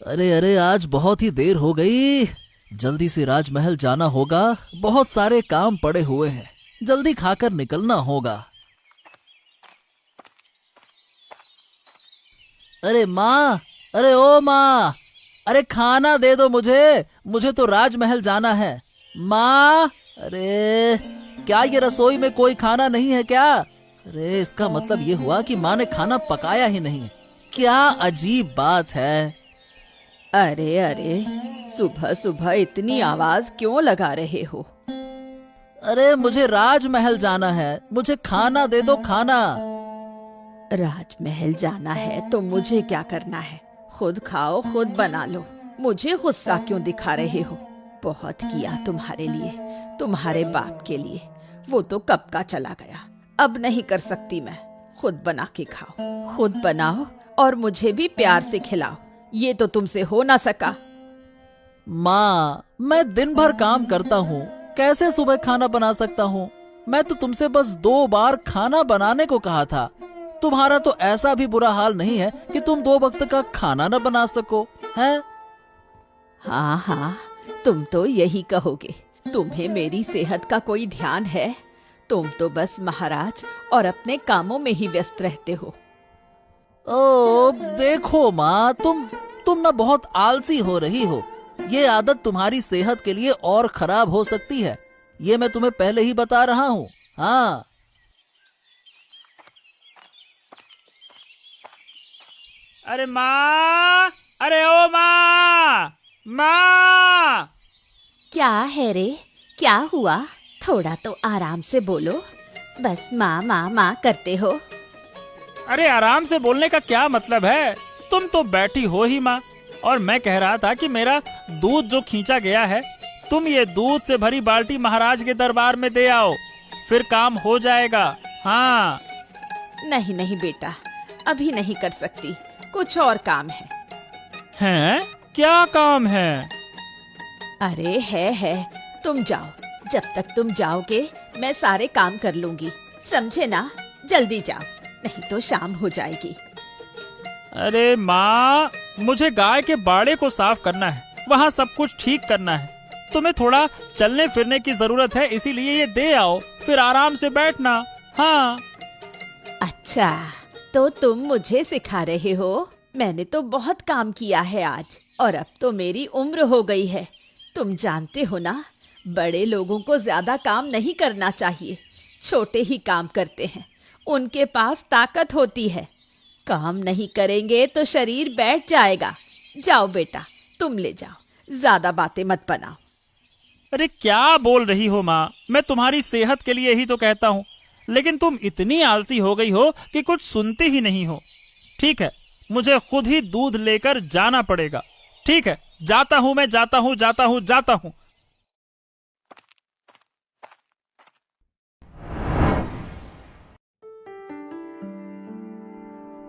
अरे अरे, आज बहुत ही देर हो गई। जल्दी से राजमहल जाना होगा, बहुत सारे काम पड़े हुए हैं। जल्दी खाकर निकलना होगा। अरे माँ, अरे ओ माँ, अरे खाना दे दो मुझे, मुझे तो राजमहल जाना है। माँ, अरे क्या ये रसोई में कोई खाना नहीं है क्या? अरे इसका मतलब ये हुआ कि माँ ने खाना पकाया ही नहीं है। क्या अजीब बात है। अरे अरे, सुबह सुबह इतनी आवाज क्यों लगा रहे हो? अरे मुझे राजमहल जाना है, मुझे खाना दे दो, खाना। राजमहल जाना है तो मुझे क्या करना है? खुद खाओ, खुद बना लो। मुझे गुस्सा क्यों दिखा रहे हो? बहुत किया तुम्हारे लिए, तुम्हारे बाप के लिए। वो तो कब का चला गया, अब नहीं कर सकती मैं। खुद बना के खाओ, खुद बनाओ और मुझे भी प्यार से खिलाओ। ये तो तुमसे हो ना सका। माँ, मैं दिन भर काम करता हूँ, कैसे सुबह खाना बना सकता हूँ? मैं तो तुमसे बस 2 बार खाना बनाने को कहा था। तुम्हारा तो ऐसा भी बुरा हाल नहीं है कि तुम 2 वक्त का खाना न बना सको, हैं? हाँ हाँ, तुम तो यही कहोगे। तुम्हें मेरी सेहत का कोई ध्यान है? तुम तो बस महाराज और अपने कामों में ही व्यस्त रहते हो। ओ देखो माँ, तुम ना बहुत आलसी हो रही हो। ये आदत तुम्हारी सेहत के लिए और खराब हो सकती है, ये मैं तुम्हें पहले ही बता रहा हूँ। हाँ। अरे माँ, अरे ओ माँ, माँ। क्या है रे? क्या हुआ? थोड़ा तो आराम से बोलो, बस माँ माँ माँ करते हो। अरे आराम से बोलने का क्या मतलब है? तुम तो बैठी हो ही माँ, और मैं कह रहा था कि मेरा दूध जो खींचा गया है, तुम ये दूध से भरी बाल्टी महाराज के दरबार में दे आओ, फिर काम हो जाएगा। हाँ। नहीं नहीं बेटा, अभी नहीं कर सकती, कुछ और काम है। हैं? क्या काम है? अरे है, तुम जाओ। जब तक तुम जाओगे मैं सारे काम कर लूंगी, समझे ना? जल्दी जाओ, नहीं तो शाम हो जाएगी। अरे माँ, मुझे गाय के बाड़े को साफ करना है, वहाँ सब कुछ ठीक करना है। तुम्हें थोड़ा चलने फिरने की जरूरत है, इसीलिए ये दे आओ, फिर आराम से बैठना। हाँ। अच्छा, तो तुम मुझे सिखा रहे हो? मैंने तो बहुत काम किया है आज, और अब तो मेरी उम्र हो गई है। तुम जानते हो ना, बड़े लोगों को ज्यादा काम नहीं करना चाहिए, छोटे ही काम करते हैं, उनके पास ताकत होती है। काम नहीं करेंगे तो शरीर बैठ जाएगा। जाओ बेटा, तुम ले जाओ, ज्यादा बातें मत बनाओ। अरे क्या बोल रही हो माँ? मैं तुम्हारी सेहत के लिए ही तो कहता हूँ, लेकिन तुम इतनी आलसी हो गई हो कि कुछ सुनती ही नहीं हो। ठीक है, मुझे खुद ही दूध लेकर जाना पड़ेगा। ठीक है, जाता हूँ, मैं जाता हूँ।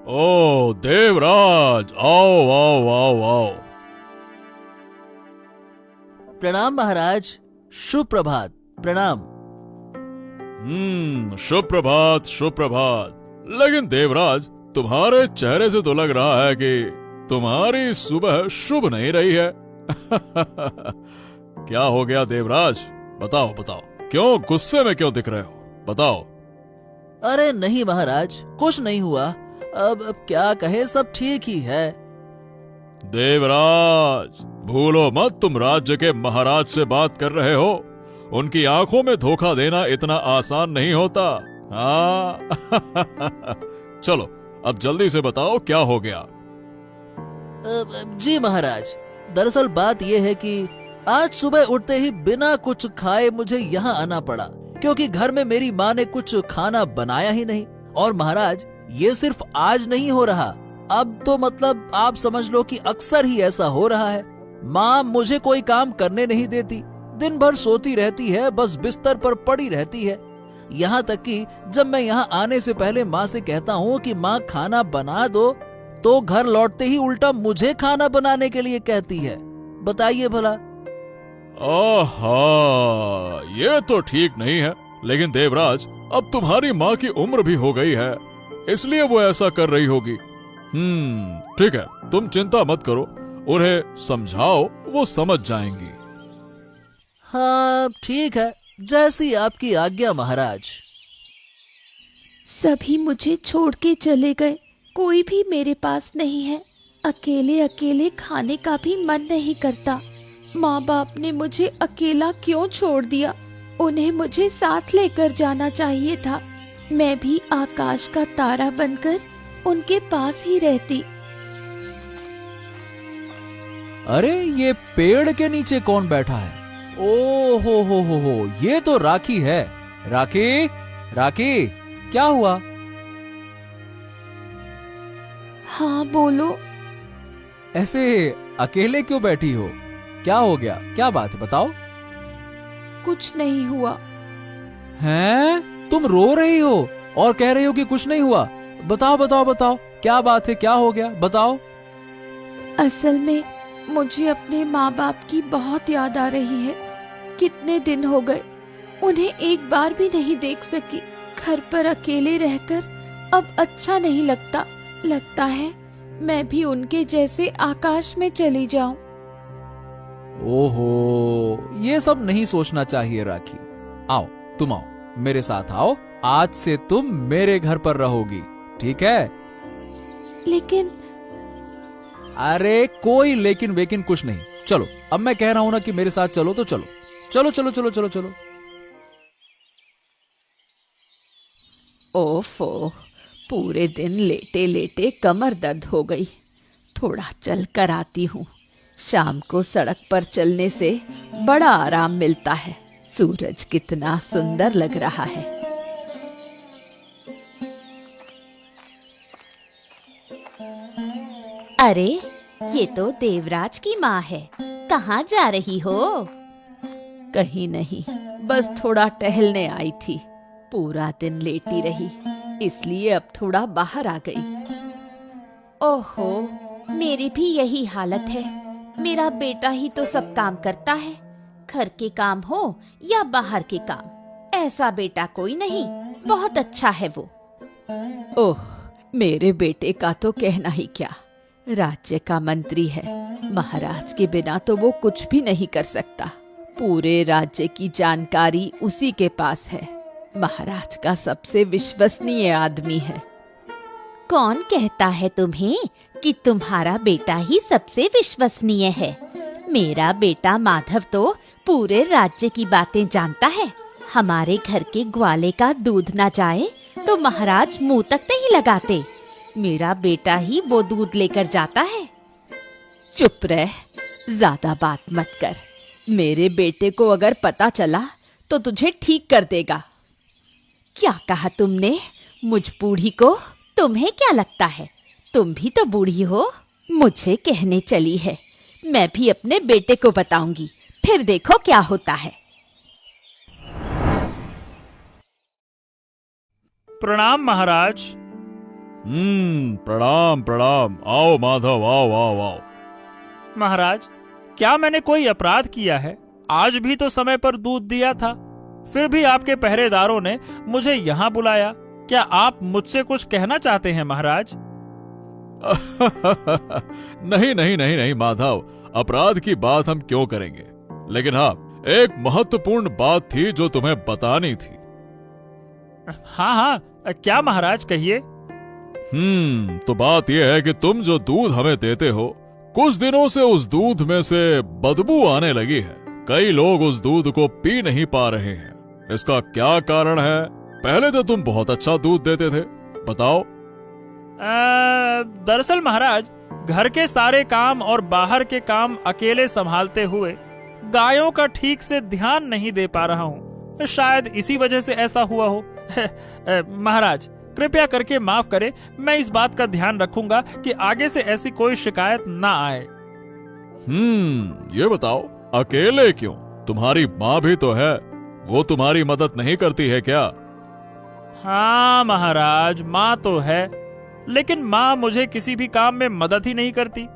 ओ देवराज, आओ आओ आओ आओ। प्रणाम महाराज, शुभ प्रभात। प्रणाम। शुभ प्रभात, शुभ प्रभात। लेकिन देवराज, तुम्हारे चेहरे से तो लग रहा है कि तुम्हारी सुबह शुभ नहीं रही है। क्या हो गया देवराज? बताओ बताओ, क्यों गुस्से में क्यों दिख रहे हो? बताओ। अरे नहीं महाराज, कुछ नहीं हुआ। अब क्या कहे, सब ठीक ही है। देवराज, भूलो मत, तुम राज्य के महाराज से बात कर रहे हो। उनकी आंखों में धोखा देना इतना आसान नहीं होता। हाँ। चलो, अब जल्दी से बताओ क्या हो गया। जी महाराज, दरअसल बात यह है कि आज सुबह उठते ही बिना कुछ खाए मुझे यहाँ आना पड़ा, क्योंकि घर में मेरी माँ ने कुछ खाना बनाया ही नहीं। और महाराज, ये सिर्फ आज नहीं हो रहा, अब तो मतलब आप समझ लो कि अक्सर ही ऐसा हो रहा है। माँ मुझे कोई काम करने नहीं देती, दिन भर सोती रहती है, बस बिस्तर पर पड़ी रहती है। यहाँ तक कि जब मैं यहाँ आने से पहले माँ से कहता हूँ कि माँ खाना बना दो, तो घर लौटते ही उल्टा मुझे खाना बनाने के लिए कहती है। बताइए भला। आहा, ये तो ठीक नहीं है। लेकिन देवराज, अब तुम्हारी माँ की उम्र भी हो गई है, इसलिए वो ऐसा कर रही होगी। ठीक है, तुम चिंता मत करो, उन्हें समझाओ, वो समझ जाएंगी। हाँ ठीक है, जैसी आपकी आज्ञा महाराज। सभी मुझे छोड़ के चले गए, कोई भी मेरे पास नहीं है। अकेले अकेले खाने का भी मन नहीं करता। माँ बाप ने मुझे अकेला क्यों छोड़ दिया? उन्हें मुझे साथ लेकर जाना चाहिए था। मैं भी आकाश का तारा बनकर उनके पास ही रहती। अरे ये पेड़ के नीचे कौन बैठा है? ओ हो, ये तो राखी है। राखी, राखी, क्या हुआ? हाँ बोलो। ऐसे अकेले क्यों बैठी हो? क्या हो गया? क्या बात है, बताओ। कुछ नहीं हुआ। हैं? तुम रो रही हो और कह रही हो कि कुछ नहीं हुआ? बताओ बताओ बताओ, क्या बात है, क्या हो गया, बताओ। असल में मुझे अपने माँ बाप की बहुत याद आ रही है। कितने दिन हो गए, उन्हें एक बार भी नहीं देख सकी। घर पर अकेले रहकर अब अच्छा नहीं लगता। लगता है मैं भी उनके जैसे आकाश में चली जाऊं। ओहो, ये सब नहीं सोचना चाहिए राखी। आओ, तुम आओ, मेरे साथ आओ। आज से तुम मेरे घर पर रहोगी, ठीक है? लेकिन अरे कोई लेकिन वेकिन कुछ नहीं। चलो, अब मैं कह रहा हूं ना कि मेरे साथ चलो तो चलो। चलो चलो चलो चलो चलो। ओफो, पूरे दिन लेटे लेटे कमर दर्द हो गई। थोड़ा चल कर आती हूँ। शाम को सड़क पर चलने से बड़ा आराम मिलता है। सूरज कितना सुंदर लग रहा है। अरे, ये तो देवराज की माँ है। कहाँ जा रही हो? कहीं नहीं, बस थोड़ा टहलने आई थी। पूरा दिन लेटी रही, इसलिए अब थोड़ा बाहर आ गई। ओहो, मेरी भी यही हालत है। मेरा बेटा ही तो सब काम करता है, घर के काम हो या बाहर के काम। ऐसा बेटा कोई नहीं, बहुत अच्छा है वो। ओह, मेरे बेटे का तो कहना ही क्या। राज्य का मंत्री है, महाराज के बिना तो वो कुछ भी नहीं कर सकता। पूरे राज्य की जानकारी उसी के पास है। महाराज का सबसे विश्वसनीय आदमी है। कौन कहता है तुम्हें कि तुम्हारा बेटा ही सबसे विश्वसनीय है? मेरा बेटा माधव तो पूरे राज्य की बातें जानता है। हमारे घर के ग्वाले का दूध ना जाए तो महाराज मुंह तक नहीं लगाते। मेरा बेटा ही वो दूध लेकर जाता है। चुप रह, ज्यादा बात मत कर। मेरे बेटे को अगर पता चला तो तुझे ठीक कर देगा। क्या कहा तुमने? मुझ बूढ़ी को? तुम्हें क्या लगता है, तुम भी तो बूढ़ी हो? मुझे कहने चली है। मैं भी अपने बेटे को बताऊंगी, फिर देखो क्या होता है। प्रणाम महाराज। प्रणाम प्रणाम। आओ माधव, आओ आओ आओ। महाराज, क्या मैंने कोई अपराध किया है? आज भी तो समय पर दूध दिया था, फिर भी आपके पहरेदारों ने मुझे यहाँ बुलाया। क्या आप मुझसे कुछ कहना चाहते हैं महाराज? नहीं नहीं नहीं नहीं माधव, अपराध की बात हम क्यों करेंगे। लेकिन हाँ, एक महत्वपूर्ण बात थी जो तुम्हें बतानी थी। हाँ हाँ, क्या महाराज, कहिए। तो बात यह है कि तुम जो दूध हमें देते हो, कुछ दिनों से उस दूध में से बदबू आने लगी है। कई लोग उस दूध को पी नहीं पा रहे हैं। इसका क्या कारण है? पहले तो तुम बहुत अच्छा दूध देते थे, बताओ। दरअसल महाराज, घर के सारे काम और बाहर के काम अकेले संभालते हुए गायों का ठीक से ध्यान नहीं दे पा रहा हूँ। शायद इसी वजह से ऐसा हुआ हो। महाराज, कृपया करके माफ करें। मैं इस बात का ध्यान रखूंगा कि आगे से ऐसी कोई शिकायत ना आए। ये बताओ, अकेले क्यों? तुम्हारी माँ भी तो है, वो तुम्हारी मदद नहीं करती है क्या? हाँ महाराज, माँ तो है, लेकिन माँ मुझे किसी भी काम में मदद ही नहीं करती।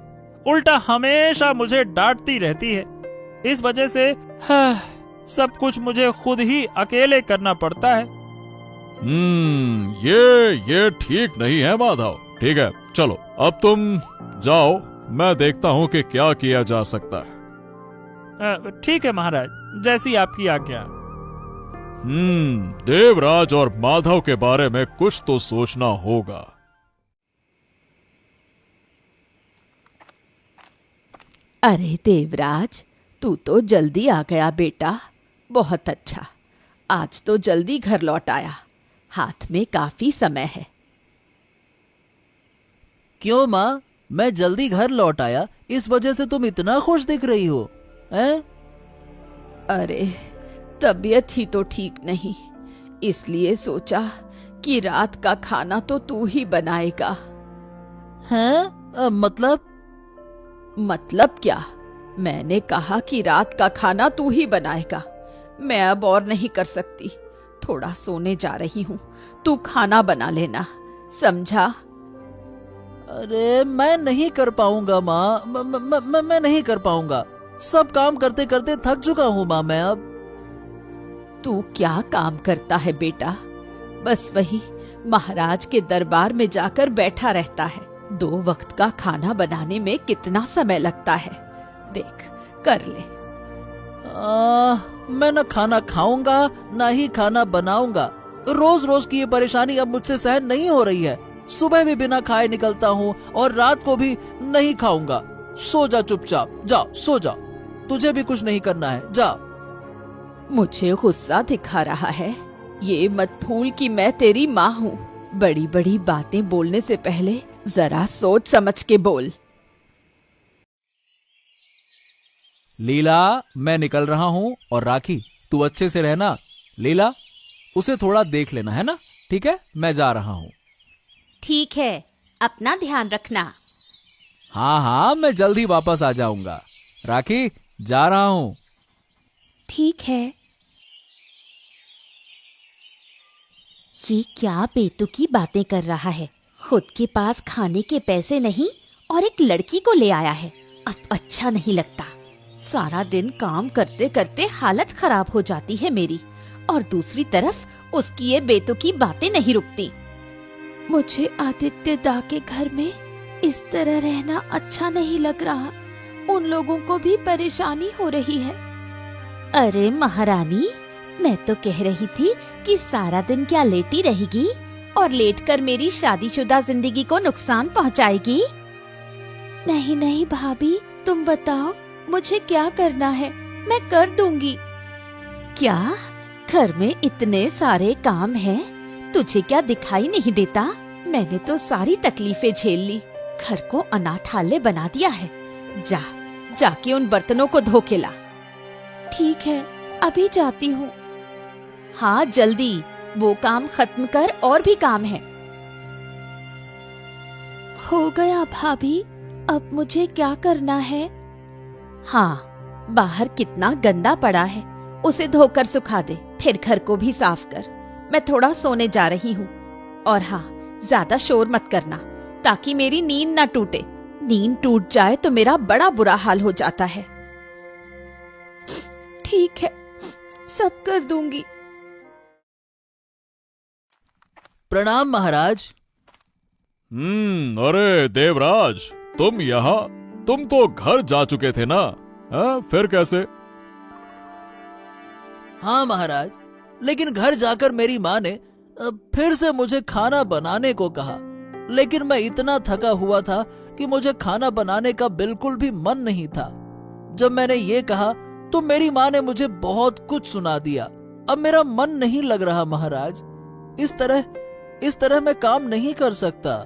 उल्टा हमेशा मुझे डांटती रहती है। इस वजह से सब कुछ मुझे खुद ही अकेले करना पड़ता है। ये ठीक नहीं है माधव। ठीक है, चलो अब तुम जाओ, मैं देखता हूं कि क्या किया जा सकता है। ठीक है महाराज, जैसी आपकी आज्ञा। देवराज और माधव के बारे में कुछ तो सोचना होगा। अरे देवराज, तू तो जल्दी आ गया बेटा। बहुत अच्छा, आज तो जल्दी घर लौट आया। हाथ में काफी समय है। क्यों माँ, मैं जल्दी घर लौट आया, इस वजह से तुम इतना खुश दिख रही हो हैं? अरे तबीयत ही तो ठीक नहीं, इसलिए सोचा कि रात का खाना तो तू ही बनाएगा। हैं? मतलब क्या? मैंने कहा कि रात का खाना तू ही बनाएगा। मैं अब और नहीं कर सकती, थोड़ा सोने जा रही हूँ। तू खाना बना लेना, समझा? अरे मैं नहीं कर पाऊंगा माँ, मैं नहीं कर पाऊंगा। सब काम करते करते थक चुका हूँ माँ मैं अब। तू क्या काम करता है बेटा? बस वही महाराज के दरबार में जाकर बैठा रहता है। 2 वक्त का खाना बनाने में कितना समय लगता है, देख कर ले। मैं न खाना खाऊंगा ना ही खाना बनाऊंगा। रोज रोज की ये परेशानी अब मुझसे सहन नहीं हो रही है। सुबह भी बिना खाए निकलता हूँ और रात को भी नहीं खाऊंगा। सो जा चुपचाप, जा सो जा, तुझे भी कुछ नहीं करना है, जा। मुझे गुस्सा दिखा रहा है? ये मत भूल कि मैं तेरी माँ हूँ। बड़ी बड़ी बातें बोलने से पहले जरा सोच समझ के बोल। लीला, मैं निकल रहा हूं, और राखी तू अच्छे से रहना। लीला, उसे थोड़ा देख लेना, है ना? ठीक है, मैं जा रहा हूं। ठीक है, अपना ध्यान रखना। हाँ हाँ, मैं जल्दी वापस आ जाऊंगा। राखी, जा रहा हूं। ठीक है। ये क्या बेतुकी बातें कर रहा है? खुद के पास खाने के पैसे नहीं और एक लड़की को ले आया है। अब अच्छा नहीं लगता। सारा दिन काम करते करते हालत खराब हो जाती है मेरी, और दूसरी तरफ उसकी ये बेतुकी बातें नहीं रुकती। मुझे आदित्य दा के घर में इस तरह रहना अच्छा नहीं लग रहा। उन लोगों को भी परेशानी हो रही है। अरे महारानी, मैं तो कह रही थी कि सारा दिन क्या लेटी रहेगी और लेटकर मेरी शादीशुदा जिंदगी को नुकसान पहुंचाएगी? नहीं नहीं भाभी, तुम बताओ मुझे क्या करना है, मैं कर दूंगी। क्या घर में इतने सारे काम हैं, तुझे क्या दिखाई नहीं देता? मैंने तो सारी तकलीफें झेल ली, घर को अनाथालय बना दिया है। जाके उन बर्तनों को धो के ला। ठीक है, अभी जाती हूँ। हाँ जल्दी, वो काम खत्म कर, और भी काम है। हो गया भाभी, अब मुझे क्या करना है? हाँ, बाहर कितना गंदा पड़ा है, उसे धोकर सुखा दे, फिर घर को भी साफ कर। मैं थोड़ा सोने जा रही हूँ। और हाँ, ज्यादा शोर मत करना ताकि मेरी नींद ना टूटे। नींद टूट जाए तो मेरा बड़ा बुरा हाल हो जाता है। ठीक है, सब कर दूंगी। प्रणाम महाराज। अरे देवराज, तुम यहाँ? तुम तो घर जा चुके थे ना? फिर कैसे? हाँ महाराज, लेकिन घर जाकर मेरी माँ ने फिर से मुझे खाना बनाने को कहा। लेकिन मैं इतना थका हुआ था कि मुझे खाना बनाने का बिल्कुल भी मन नहीं था। जब मैंने ये कहा तो मेरी माँ ने मुझे बहुत कुछ सुना दिया। अब मेरा मन नहीं लग रहा महाराज। इस तरह मैं काम नहीं कर सकता।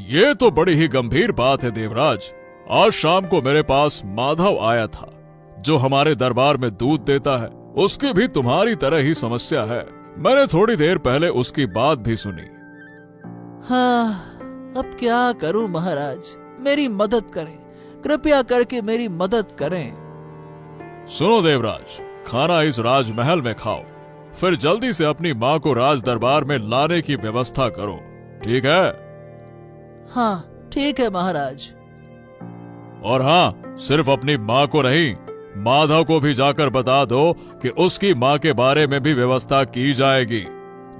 ये तो बड़ी ही गंभीर बात है देवराज। आज शाम को मेरे पास माधव आया था, जो हमारे दरबार में दूध देता है। उसकी भी तुम्हारी तरह ही समस्या है। मैंने थोड़ी देर पहले उसकी बात भी सुनी। हाँ, अब क्या करूं महाराज, मेरी मदद करें, कृपया करके मेरी मदद करें। सुनो देवराज, खाना इस राजमहल में खाओ, फिर जल्दी से अपनी माँ को राज दरबार में लाने की व्यवस्था करो, ठीक है? हाँ ठीक है महाराज। और हाँ, सिर्फ अपनी माँ को नहीं, माधव को भी जाकर बता दो कि उसकी माँ के बारे में भी व्यवस्था की जाएगी।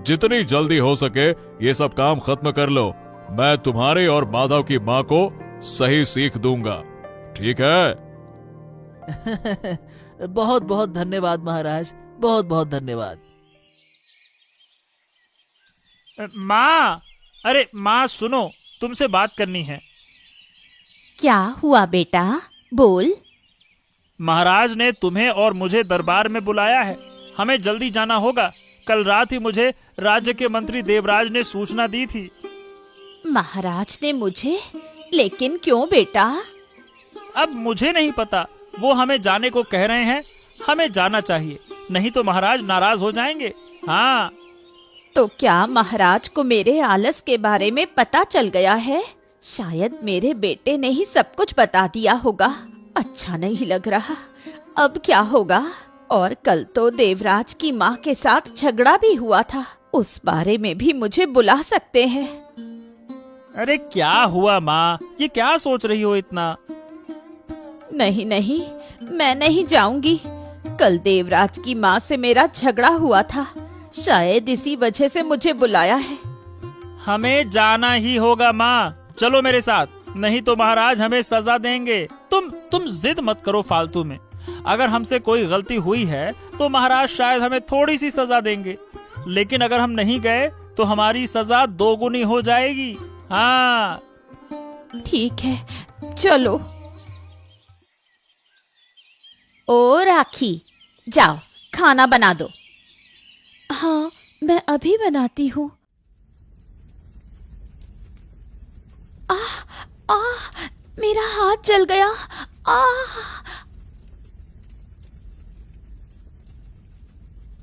जितनी जल्दी हो सके ये सब काम खत्म कर लो, मैं तुम्हारे और माधव की माँ को सही सीख दूंगा। ठीक है? बहुत बहुत धन्यवाद महाराज, बहुत बहुत धन्यवाद। माँ, अरे माँ सुनो, तुमसे बात करनी है। क्या हुआ बेटा, बोल। महाराज ने तुम्हें और मुझे दरबार में बुलाया है। हमें जल्दी जाना होगा। कल रात ही मुझे राज्य के मंत्री देवराज ने सूचना दी थी। महाराज ने मुझे? लेकिन क्यों बेटा? अब मुझे नहीं पता, वो हमें जाने को कह रहे हैं। हमें जाना चाहिए, नहीं तो महाराज नाराज हो जाएंगे। हाँ। तो क्या महाराज को मेरे आलस के बारे में पता चल गया है? शायद मेरे बेटे ने ही सब कुछ बता दिया होगा। अच्छा नहीं लग रहा। अब क्या होगा? और कल तो देवराज की माँ के साथ झगड़ा भी हुआ था, उस बारे में भी मुझे बुला सकते हैं। अरे क्या हुआ माँ, ये क्या सोच रही हो इतना? नहीं नहीं, मैं नहीं जाऊंगी। कल देवराज की माँ से मेरा झगड़ा हुआ था, शायद इसी वजह से मुझे बुलाया है। हमें जाना ही होगा माँ, चलो मेरे साथ, नहीं तो महाराज हमें सजा देंगे। तुम जिद मत करो फालतू में। अगर हमसे कोई गलती हुई है तो महाराज शायद हमें थोड़ी सी सजा देंगे, लेकिन अगर हम नहीं गए तो हमारी सजा दोगुनी हो जाएगी। हाँ ठीक है, चलो। ओ राखी, जाओ खाना बना दो। हाँ, मैं अभी बनाती हूँ। मेरा हाथ जल गया।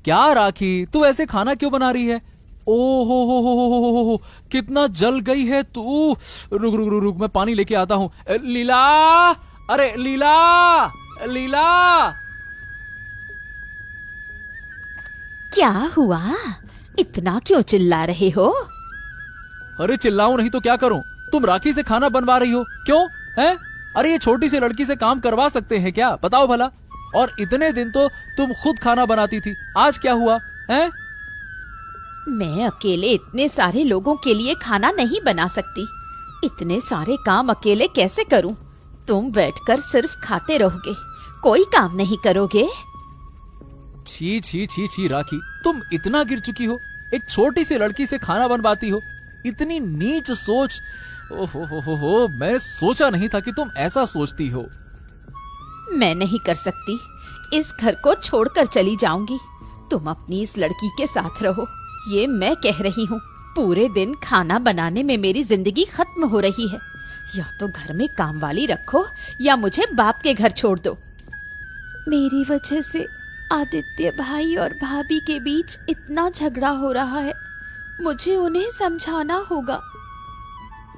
क्या राखी, तू ऐसे खाना क्यों बना रही है? ओ हो, कितना जल गई है तू। रुक रुक रुक रुक, मैं पानी लेके आता हूँ। लीला, अरे लीला, लीला। क्या हुआ? इतना क्यों चिल्ला रहे हो? अरे चिल्लाऊं नहीं तो क्या करूं? तुम राखी से खाना बनवा रही हो, क्यों हैं? अरे ये छोटी सी लड़की से काम करवा सकते हैं क्या, बताओ भला। और इतने दिन तो तुम खुद खाना बनाती थी, आज क्या हुआ हैं? मैं अकेले इतने सारे लोगों के लिए खाना नहीं बना सकती। इतने सारे काम अकेले कैसे करूं? तुम बैठकर सिर्फ खाते रहोगे, कोई काम नहीं करोगे। छी छी छी छी राखी, तुम इतना गिर चुकी हो, एक छोटी सी लड़की से खाना बनवाती हो। इतनी नीच सोच। ओहो, मैं सोचा नहीं था कि तुम ऐसा सोचती हो। मैं नहीं कर सकती, इस घर को छोड़कर चली जाऊंगी। तुम अपनी इस लड़की के साथ रहो, ये मैं कह रही हूँ। पूरे दिन खाना बनाने में मेरी जिंदगी खत्म हो रही है। या तो घर में काम वाली रखो या मुझे बाप के घर छोड़ दो। मेरी वजह से आदित्य भाई और भाभी के बीच इतना झगड़ा हो रहा है, मुझे उन्हें समझाना होगा।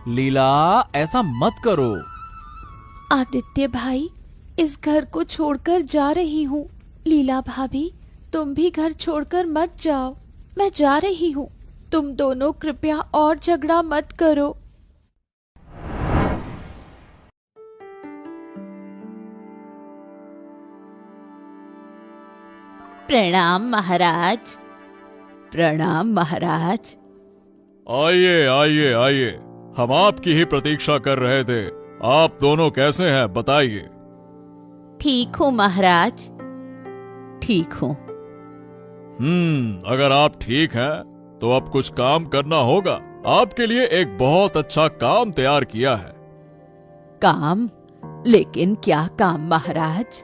लीला, ऐसा मत करो। आदित्य भाई, इस घर को छोड़कर जा रही हूँ। लीला भाभी, तुम भी घर छोड़कर मत जाओ, मैं जा रही हूँ। तुम दोनों कृपया और झगड़ा मत करो। प्रणाम महाराज। प्रणाम महाराज। आइए आइए आइए, हम आपकी ही प्रतीक्षा कर रहे थे। आप दोनों कैसे हैं, बताइए। ठीक हूँ महाराज, ठीक हूँ। अगर आप ठीक हैं तो अब कुछ काम करना होगा। आपके लिए एक बहुत अच्छा काम तैयार किया है। काम? लेकिन क्या काम महाराज?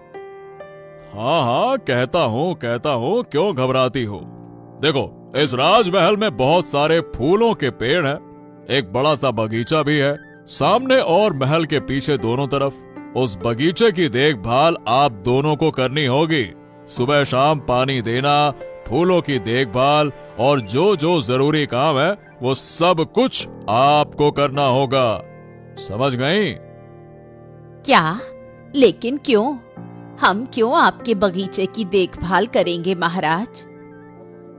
हाँ, कहता हूँ, क्यों घबराती हो? देखो, इस राजमहल में बहुत सारे फूलों के पेड़ हैं, एक बड़ा सा बगीचा भी है, सामने और महल के पीछे दोनों तरफ। उस बगीचे की देखभाल आप दोनों को करनी होगी। सुबह शाम पानी देना, फूलों की देखभाल और जो जो जरूरी काम है वो सब कुछ आपको करना होगा। समझ गई? क्या? लेकिन क्यों? हम क्यों आपके बगीचे की देखभाल करेंगे महाराज?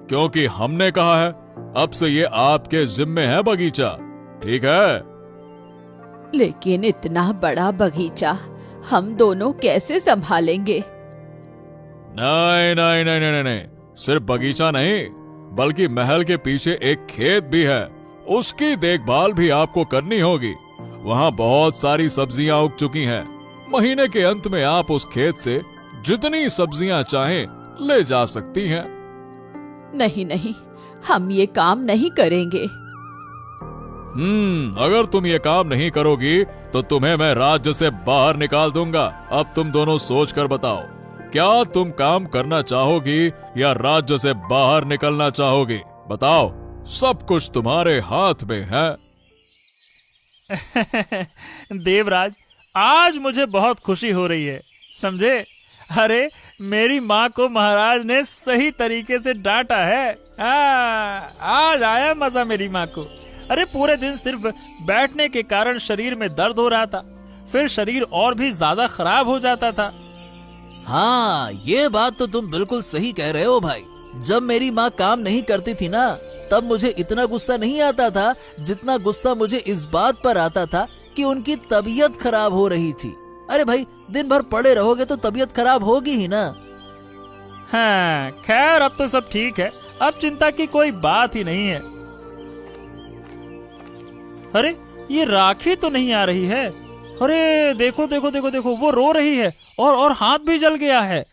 क्योंकि हमने कहा है, अब से ये आपके जिम्मे है बगीचा, ठीक है? लेकिन इतना बड़ा बगीचा हम दोनों कैसे संभालेंगे? नहीं नहीं नहीं नहीं नहीं, सिर्फ बगीचा नहीं, बल्कि महल के पीछे एक खेत भी है, उसकी देखभाल भी आपको करनी होगी। वहाँ बहुत सारी सब्जियां उग चुकी हैं। महीने के अंत में आप उस खेत से जितनी सब्जियां चाहें ले जा सकती हैं। नहीं नहीं, हम ये काम नहीं करेंगे। अगर तुम ये काम नहीं करोगी तो तुम्हें मैं राज्य से बाहर निकाल दूंगा। अब तुम दोनों सोच कर बताओ, क्या तुम काम करना चाहोगी या राज्य से बाहर निकलना चाहोगी? बताओ, सब कुछ तुम्हारे हाथ में है। देवराज, आज मुझे बहुत खुशी हो रही है, समझे? अरे, मेरी माँ को महाराज ने सही तरीके से डांटा है। आज आया मजा मेरी माँ को। अरे, पूरे दिन सिर्फ बैठने के कारण शरीर में दर्द हो रहा था, फिर शरीर और भी ज्यादा खराब हो जाता था। हाँ, ये बात तो तुम बिल्कुल सही कह रहे हो भाई। जब मेरी माँ काम नहीं करती थी ना, तब मुझे इतना गुस्सा नहीं आता था जितना गुस्सा मुझे इस बात पर आता था कि उनकी तबीयत खराब हो रही थी। अरे भाई, दिन भर पड़े रहोगे तो तबीयत खराब होगी ही ना। हाँ, खैर अब तो सब ठीक है, अब चिंता की कोई बात ही नहीं है। अरे, ये राखी तो नहीं आ रही है। अरे देखो देखो देखो देखो, वो रो रही है और हाथ भी जल गया है।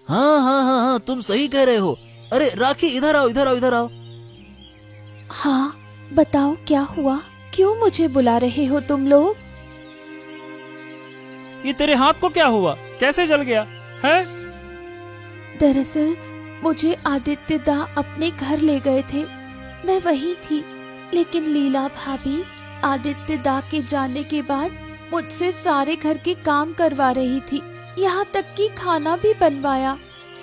हाँ हाँ हाँ हाँ, तुम सही कह रहे हो। अरे राखी, इधर आओ इधर आओ इधर आओ। हाँ, बताओ क्या हुआ? क्यों मुझे बुला रहे हो तुम लोग? ये तेरे हाथ को क्या हुआ? कैसे जल गया है? दरअसल मुझे आदित्य दा अपने घर ले गए थे, मैं वहीं थी, लेकिन लीला भाभी आदित्य दा के जाने के बाद मुझसे सारे घर के काम करवा रही थी, यहाँ तक कि खाना भी बनवाया,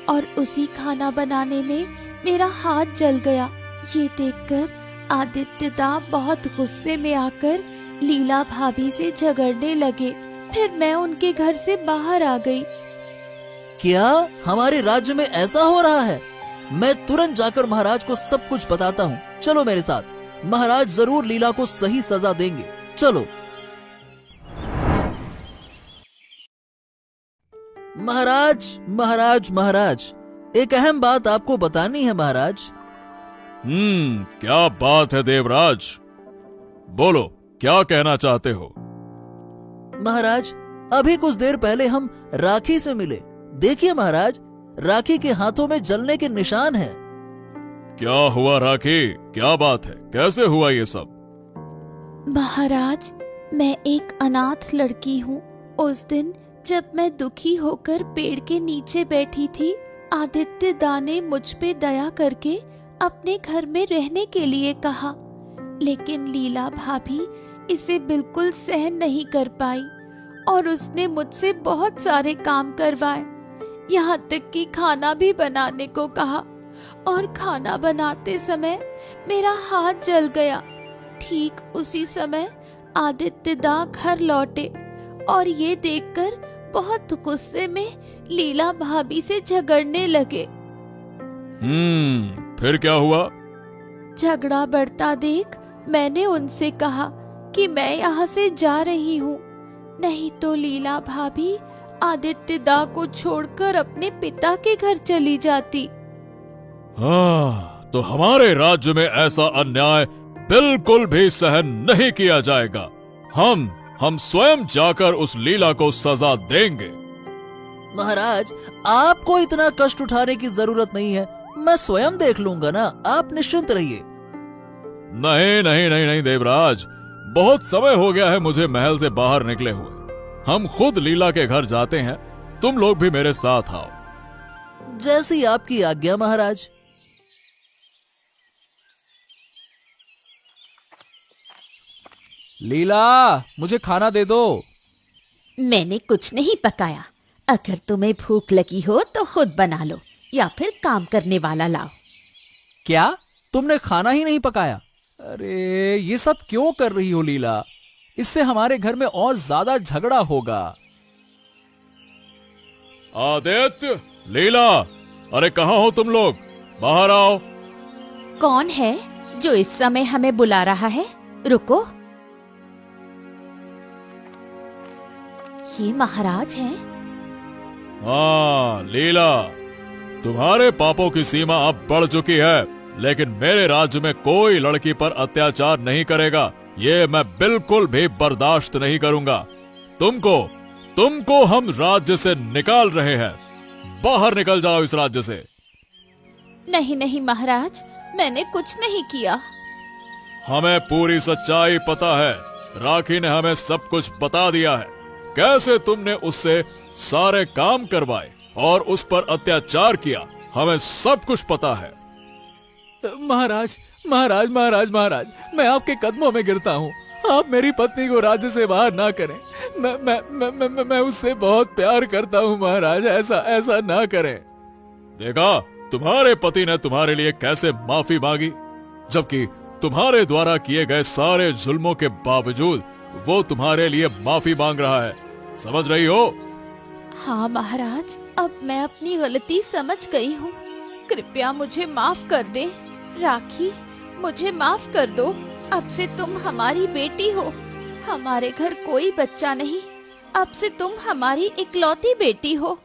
और उसी खाना बनाने में मेरा हाथ जल गया। ये देखकर आदित्य दा बहुत गुस्से में आकर लीला भाभी से झगड़ने लगे। फिर मैं उनके घर से बाहर आ गई। क्या हमारे राज्य में ऐसा हो रहा है? मैं तुरंत जाकर महाराज को सब कुछ बताता हूँ। चलो मेरे साथ, महाराज जरूर लीला को सही सजा देंगे। चलो। महाराज महाराज महाराज, एक अहम बात आपको बतानी है महाराज। क्या बात है देवराज? बोलो, क्या कहना चाहते हो? महाराज, अभी कुछ देर पहले हम राखी से मिले। देखिए महाराज, राखी के हाथों में जलने के निशान हैं। क्या हुआ राखी? क्या बात है? कैसे हुआ ये सब? महाराज, मैं एक अनाथ लड़की हूँ। उस दिन जब मैं दुखी होकर पेड़ के नीचे बैठी थी, आदित्य दा ने मुझ पे दया करके अपने घर में रहने के लिए कहा, लेकिन लीला भाभी इसे बिल्कुल सहन नहीं कर पाई और उसने मुझसे बहुत सारे काम करवाए, यहाँ तक कि खाना भी बनाने को कहा, और खाना बनाते समय मेरा हाथ जल गया। ठीक उसी समय आदित्य दा घर लौटे और ये देखकर बहुत गुस्से में लीला भाभी से झगड़ने लगे। फिर क्या हुआ? झगड़ा बढ़ता देख मैंने उनसे कहा कि मैं यहाँ से जा रही हूँ, नहीं तो लीला भाभी आदित्य दा को छोड़कर अपने पिता के घर चली जाती। तो हमारे राज्य में ऐसा अन्याय बिल्कुल भी सहन नहीं किया जाएगा। हम स्वयं जाकर उस लीला को सजा देंगे। महाराज, आपको इतना कष्ट उठाने की जरूरत नहीं है, मैं स्वयं देख लूंगा ना, आप निश्चिंत रहिए। नहीं नहीं नहीं नहीं देवराज, बहुत समय हो गया है मुझे महल से बाहर निकले हुए। हम खुद लीला के घर जाते हैं, तुम लोग भी मेरे साथ आओ। जैसी आपकी आज्ञा महाराज। लीला, मुझे खाना दे दो। मैंने कुछ नहीं पकाया, अगर तुम्हें भूख लगी हो तो खुद बना लो या फिर काम करने वाला लाओ। क्या तुमने खाना ही नहीं पकाया? अरे ये सब क्यों कर रही हो लीला? इससे हमारे घर में और ज्यादा झगड़ा होगा। आदित्य, लीला, अरे कहाँ हो तुम लोग? बाहर आओ। कौन है जो इस समय हमें बुला रहा है? रुको, ये महाराज हैं। हाँ लीला, तुम्हारे पापों की सीमा अब बढ़ चुकी है। लेकिन मेरे राज्य में कोई लड़की पर अत्याचार नहीं करेगा। ये मैं बिल्कुल भी बर्दाश्त नहीं करूंगा। तुमको हम राज्य से निकाल रहे हैं। बाहर निकल जाओ इस राज्य से। नहीं नहीं महाराज, मैंने कुछ नहीं किया। हमें पूरी सच्चाई पता है। राखी ने हमें सब कुछ बता दिया है। कैसे तुमने उससे सारे काम करवाए और उस पर अत्याचार किया, हमें सब कुछ पता है। महाराज महाराज महाराज महाराज, मैं आपके कदमों में गिरता हूँ। आप मेरी पत्नी को राज्य से बाहर ना करें। मैं उससे बहुत प्यार करता हूँ महाराज, ऐसा ना करें। देखा तुम्हारे पति ने तुम्हारे लिए कैसे माफी मांगी, जबकि तुम्हारे द्वारा किए गए सारे जुल्मों के बावजूद वो तुम्हारे लिए माफी मांग रहा है। समझ रही हो? हाँ महाराज, अब मैं अपनी गलती समझ गई हूँ। कृपया मुझे माफ कर दे। राखी, मुझे माफ कर दो। अब से तुम हमारी बेटी हो। हमारे घर कोई बच्चा नहीं, अब से तुम हमारी इकलौती बेटी हो।